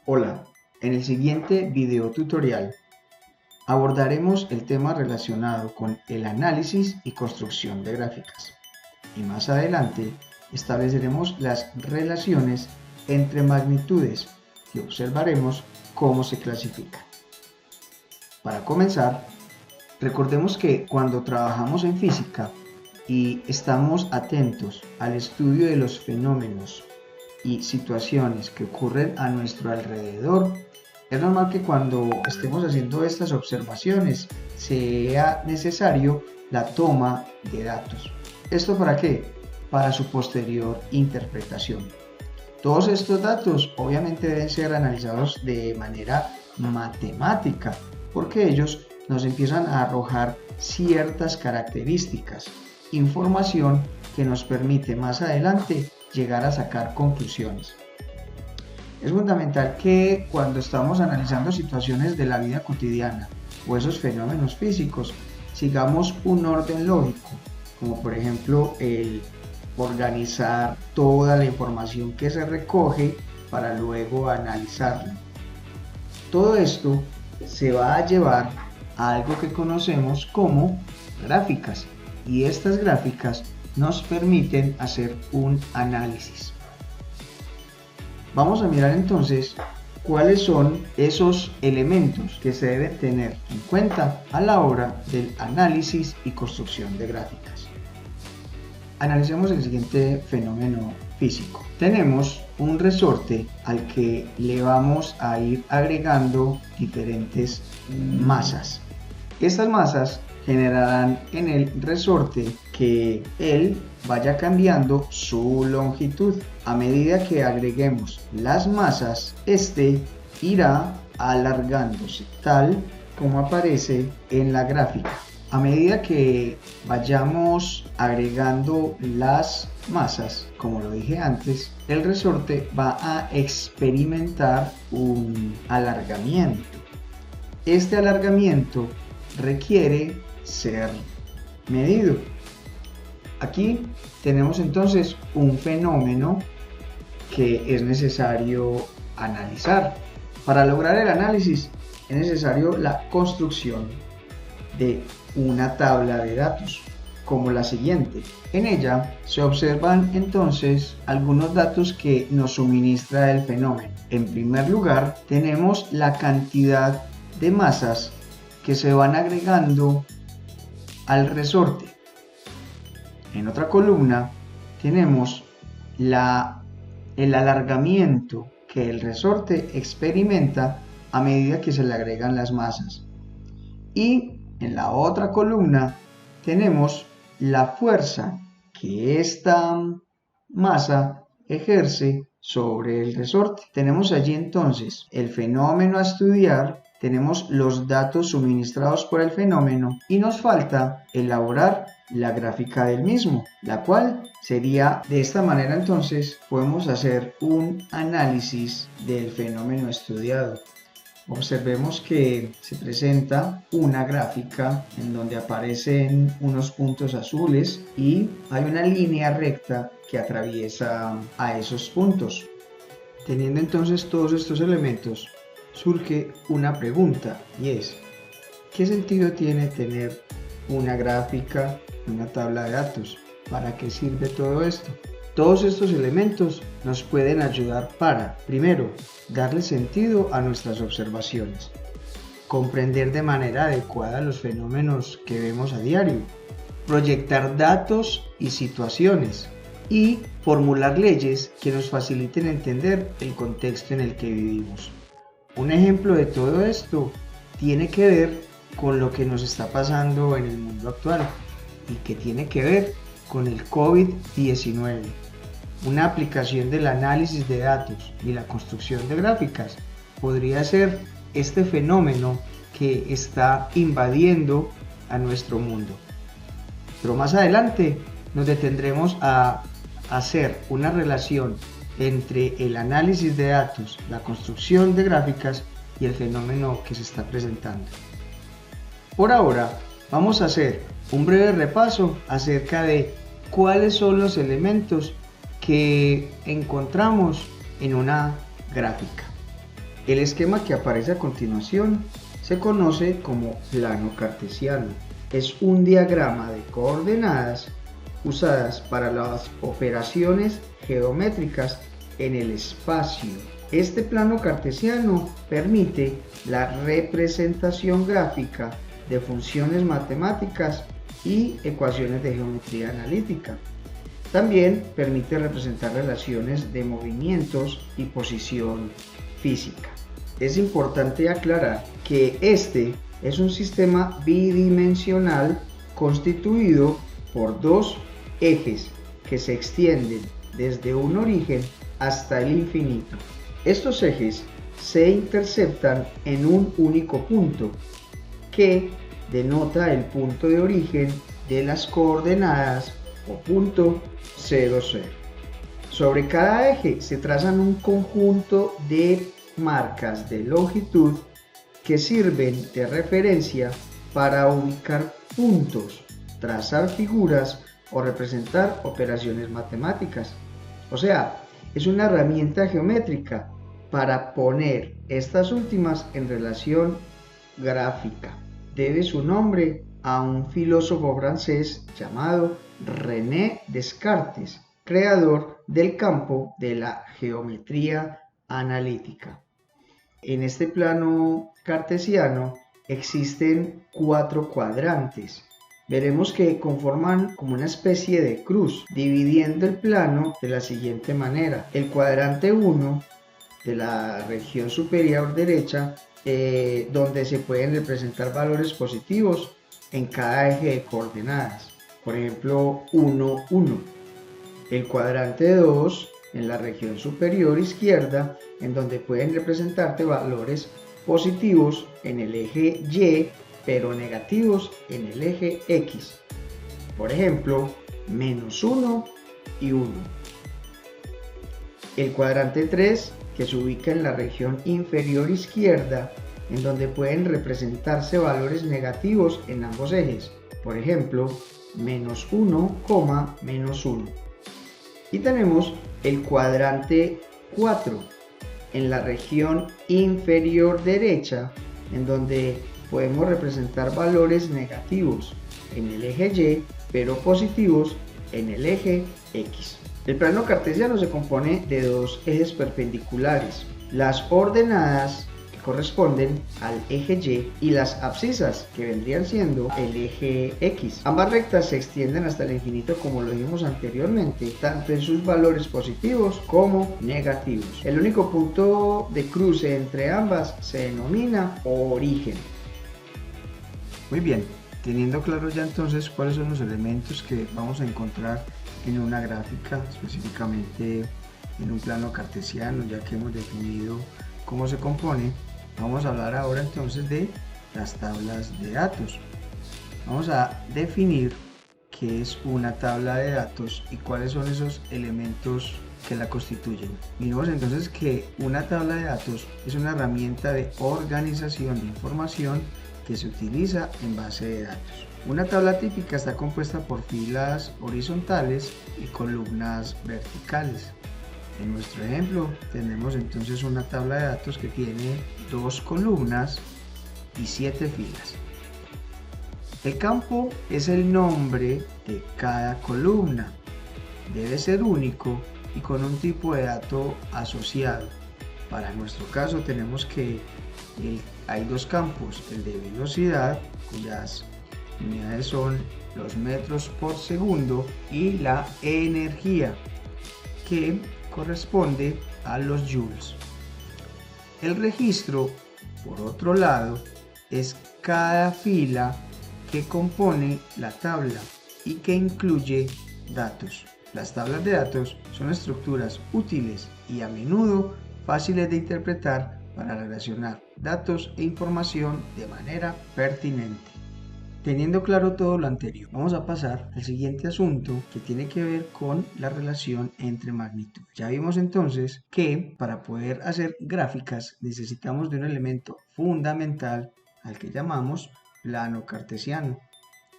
Hola, en el siguiente video tutorial abordaremos el tema relacionado con el análisis y construcción de gráficas y más adelante estableceremos las relaciones entre magnitudes y observaremos cómo se clasifican. Para comenzar, recordemos que cuando trabajamos en física y estamos atentos al estudio de los fenómenos y situaciones que ocurren a nuestro alrededor, es normal que cuando estemos haciendo estas observaciones sea necesario la toma de datos. ¿Esto para qué? Para su posterior interpretación. Todos estos datos obviamente deben ser analizados de manera matemática, porque ellos nos empiezan a arrojar ciertas características, información que nos permite más adelante llegar a sacar conclusiones. Es fundamental que cuando estamos analizando situaciones de la vida cotidiana o esos fenómenos físicos, sigamos un orden lógico, como por ejemplo el organizar toda la información que se recoge para luego analizarla. Todo esto se va a llevar a algo que conocemos como gráficas, y estas gráficas nos permiten hacer un análisis. Vamos a mirar entonces cuáles son esos elementos que se deben tener en cuenta a la hora del análisis y construcción de gráficas. Analicemos el siguiente fenómeno físico. Tenemos un resorte al que le vamos a ir agregando diferentes masas. Estas masas generarán en el resorte que él vaya cambiando su longitud. A medida que agreguemos las masas, este irá alargándose, tal como aparece en la gráfica. A medida que vayamos agregando las masas, como lo dije antes, el resorte va a experimentar un alargamiento. Este alargamiento requiere ser medido. Aquí tenemos entonces un fenómeno que es necesario analizar. Para lograr el análisis es necesario la construcción de una tabla de datos como la siguiente. En ella se observan entonces algunos datos que nos suministra el fenómeno. En primer lugar, tenemos la cantidad de masas que se van agregando al resorte. En otra columna tenemos el alargamiento que el resorte experimenta a medida que se le agregan las masas. Y en la otra columna tenemos la fuerza que esta masa ejerce sobre el resorte. Tenemos allí entonces el fenómeno a estudiar, tenemos los datos suministrados por el fenómeno y nos falta elaborar la gráfica del mismo, la cual sería de esta manera. Entonces podemos hacer un análisis del fenómeno estudiado. Observemos que se presenta una gráfica en donde aparecen unos puntos azules y hay una línea recta que atraviesa a esos puntos. Teniendo entonces todos estos elementos, surge una pregunta, y es: ¿qué sentido tiene tener una gráfica, una tabla de datos? ¿Para qué sirve todo esto? Todos estos elementos nos pueden ayudar para, primero, darle sentido a nuestras observaciones, comprender de manera adecuada los fenómenos que vemos a diario, proyectar datos y situaciones, y formular leyes que nos faciliten entender el contexto en el que vivimos. Un ejemplo de todo esto tiene que ver con lo que nos está pasando en el mundo actual y que tiene que ver con el COVID-19. Una aplicación del análisis de datos y la construcción de gráficas podría ser este fenómeno que está invadiendo a nuestro mundo. Pero más adelante nos detendremos a hacer una relación entre el análisis de datos, la construcción de gráficas y el fenómeno que se está presentando. Por ahora vamos a hacer un breve repaso acerca de cuáles son los elementos que encontramos en una gráfica. El esquema que aparece a continuación se conoce como plano cartesiano. Es un diagrama de coordenadas usadas para las operaciones geométricas en el espacio. Este plano cartesiano permite la representación gráfica de funciones matemáticas y ecuaciones de geometría analítica. También permite representar relaciones de movimientos y posición física. Es importante aclarar que este es un sistema bidimensional constituido por dos ejes que se extienden desde un origen hasta el infinito. Estos ejes se interceptan en un único punto, que denota el punto de origen de las coordenadas o punto 0, 0. Sobre cada eje se trazan un conjunto de marcas de longitud que sirven de referencia para ubicar puntos, trazar figuras o representar operaciones matemáticas. O sea, es una herramienta geométrica para poner estas últimas en relación gráfica. Debe su nombre a un filósofo francés llamado René Descartes, creador del campo de la geometría analítica. En este plano cartesiano existen 4 cuadrantes. Veremos que conforman como una especie de cruz, dividiendo el plano de la siguiente manera. El cuadrante 1 de la región superior derecha, donde se pueden representar valores positivos en cada eje de coordenadas. Por ejemplo, 1, 1. El cuadrante 2 en la región superior izquierda, en donde pueden representarse valores positivos en el eje Y, pero negativos en el eje X. Por ejemplo, -1 y 1. El cuadrante 3, que se ubica en la región inferior izquierda, en donde pueden representarse valores negativos en ambos ejes. Por ejemplo, -1, -1. Y tenemos el cuadrante 4 en la región inferior derecha, en donde podemos representar valores negativos en el eje Y, pero positivos en el eje X. El plano cartesiano se compone de dos ejes perpendiculares, las ordenadas que corresponden al eje Y las abscisas que vendrían siendo el eje X. Ambas rectas se extienden hasta el infinito, como lo dijimos anteriormente, tanto en sus valores positivos como negativos. El único punto de cruce entre ambas se denomina origen. Muy bien, teniendo claro ya entonces cuáles son los elementos que vamos a encontrar en una gráfica, específicamente en un plano cartesiano, ya que hemos definido cómo se compone, vamos a hablar ahora entonces de las tablas de datos. Vamos a definir qué es una tabla de datos y cuáles son esos elementos que la constituyen. Miremos entonces que una tabla de datos es una herramienta de organización de información que se utiliza en base de datos. Una tabla típica está compuesta por filas horizontales y columnas verticales. En nuestro ejemplo tenemos entonces una tabla de datos que tiene 2 columnas y 7 filas. El campo es el nombre de cada columna. Debe ser único y con un tipo de dato asociado. Para nuestro caso tenemos que hay 2 campos, el de velocidad, cuyas unidades son los metros por segundo, y la energía, que corresponde a los joules. El registro, por otro lado, es cada fila que compone la tabla y que incluye datos. Las tablas de datos son estructuras útiles y a menudo fáciles de interpretar para relacionar datos e información de manera pertinente. Teniendo claro todo lo anterior, vamos a pasar al siguiente asunto, que tiene que ver con la relación entre magnitudes. Ya vimos entonces que para poder hacer gráficas necesitamos de un elemento fundamental al que llamamos plano cartesiano,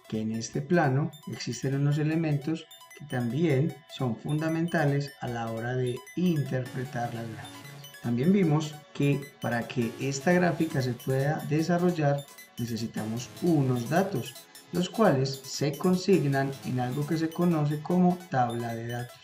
que en este plano existen unos elementos que también son fundamentales a la hora de interpretar las gráficas. También vimos que para que esta gráfica se pueda desarrollar necesitamos unos datos, los cuales se consignan en algo que se conoce como tabla de datos.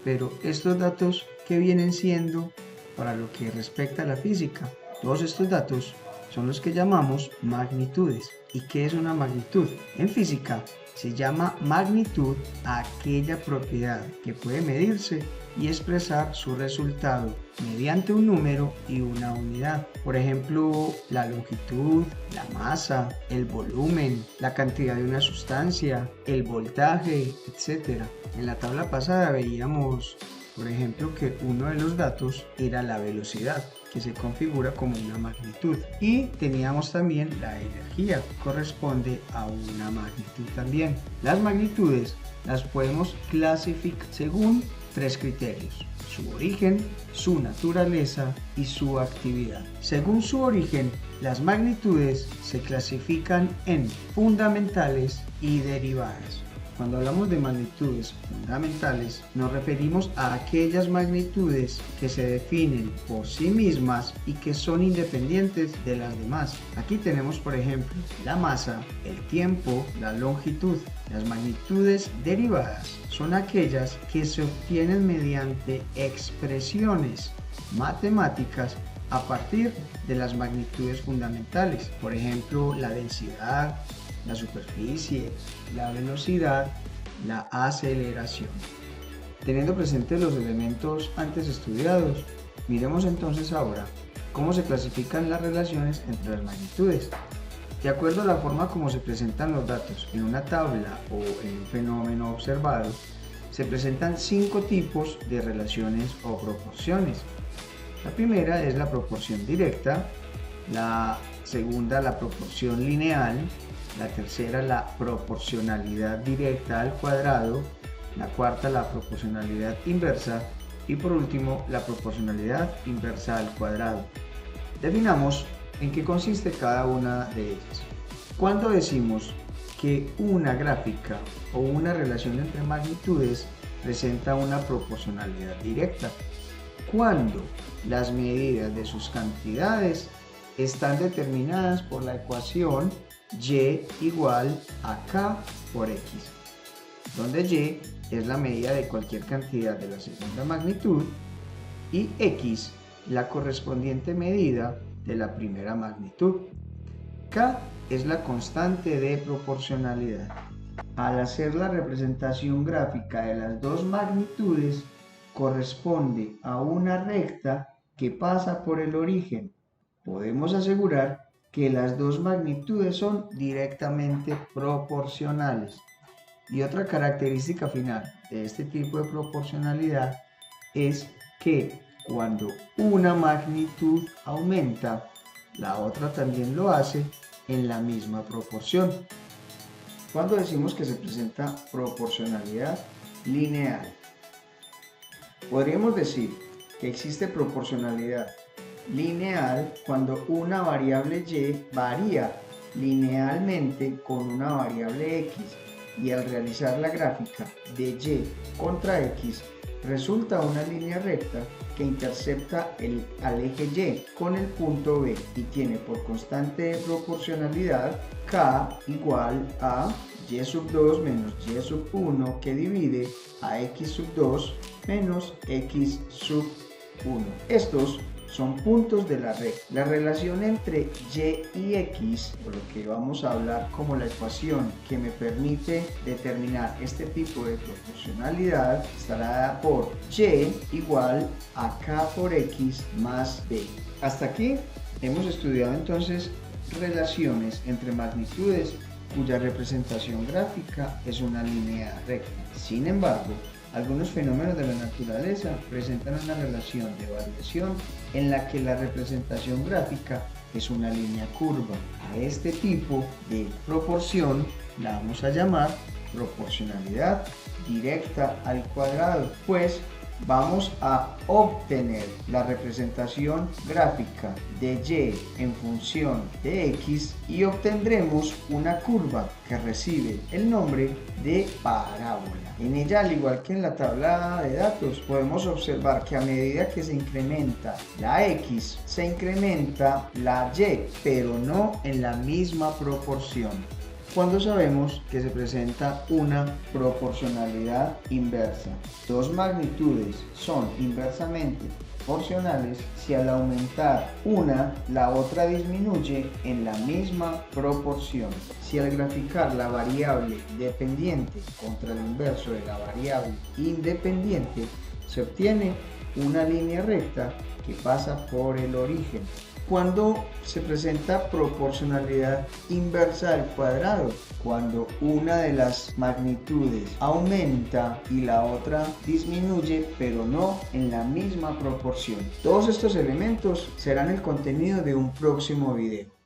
Pero estos datos, ¿qué vienen siendo para lo que respecta a la física? Todos estos datos son los que llamamos magnitudes. ¿Y qué es una magnitud? En física se llama magnitud a aquella propiedad que puede medirse y expresar su resultado mediante un número y una unidad. Por ejemplo, la longitud, la masa, el volumen, la cantidad de una sustancia, el voltaje, etc. En la tabla pasada veíamos, por ejemplo, que uno de los datos era la velocidad, que se configura como una magnitud, y teníamos también la energía, que corresponde a una magnitud también. Las magnitudes las podemos clasificar según tres criterios: su origen, su naturaleza y su actividad. Según su origen, las magnitudes se clasifican en fundamentales y derivadas. Cuando hablamos de magnitudes fundamentales, nos referimos a aquellas magnitudes que se definen por sí mismas y que son independientes de las demás. Aquí tenemos, por ejemplo, la masa, el tiempo, la longitud. Las magnitudes derivadas son aquellas que se obtienen mediante expresiones matemáticas a partir de las magnitudes fundamentales. Por ejemplo, la densidad, la superficie, la velocidad, la aceleración. Teniendo presentes los elementos antes estudiados, miremos entonces ahora cómo se clasifican las relaciones entre las magnitudes. De acuerdo a la forma como se presentan los datos en una tabla o en un fenómeno observado, se presentan 5 tipos de relaciones o proporciones. La primera es la proporción directa, la segunda la proporción lineal, la tercera la proporcionalidad directa al cuadrado, la cuarta la proporcionalidad inversa y por último la proporcionalidad inversa al cuadrado. Definamos en qué consiste cada una de ellas. Cuando decimos que una gráfica o una relación entre magnitudes presenta una proporcionalidad directa, cuando las medidas de sus cantidades están determinadas por la ecuación y igual a k por x, donde y es la medida de cualquier cantidad de la segunda magnitud y x la correspondiente medida de la primera magnitud. K es la constante de proporcionalidad. Al hacer la representación gráfica de las dos magnitudes, corresponde a una recta que pasa por el origen. Podemos asegurar que las dos magnitudes son directamente proporcionales. Y otra característica final de este tipo de proporcionalidad es que cuando una magnitud aumenta, la otra también lo hace en la misma proporción. Cuando decimos que se presenta proporcionalidad lineal, podríamos decir que existe proporcionalidad lineal cuando una variable y varía linealmente con una variable x y al realizar la gráfica de y contra x resulta una línea recta que intercepta al eje y con el punto B y tiene por constante de proporcionalidad k igual a y sub 2 menos y sub 1 que divide a x sub 2 menos x sub 1. Estos son puntos de la recta. La relación entre y y x, por lo que vamos a hablar como la ecuación que me permite determinar este tipo de proporcionalidad, estará dada por y igual a k por x más b. Hasta aquí hemos estudiado entonces relaciones entre magnitudes cuya representación gráfica es una línea recta. Sin embargo, algunos fenómenos de la naturaleza presentan una relación de variación en la que la representación gráfica es una línea curva. A este tipo de proporción la vamos a llamar proporcionalidad directa al cuadrado, pues vamos a obtener la representación gráfica de y en función de x y obtendremos una curva que recibe el nombre de parábola. En ella, al igual que en la tabla de datos, podemos observar que a medida que se incrementa la x, se incrementa la y, pero no en la misma proporción. Cuando sabemos que se presenta una proporcionalidad inversa, dos magnitudes son inversamente proporcionales si al aumentar una, la otra disminuye en la misma proporción. Si al graficar la variable dependiente contra el inverso de la variable independiente, se obtiene una línea recta que pasa por el origen. Cuando se presenta proporcionalidad inversa al cuadrado, cuando una de las magnitudes aumenta y la otra disminuye, pero no en la misma proporción. Todos estos elementos serán el contenido de un próximo video.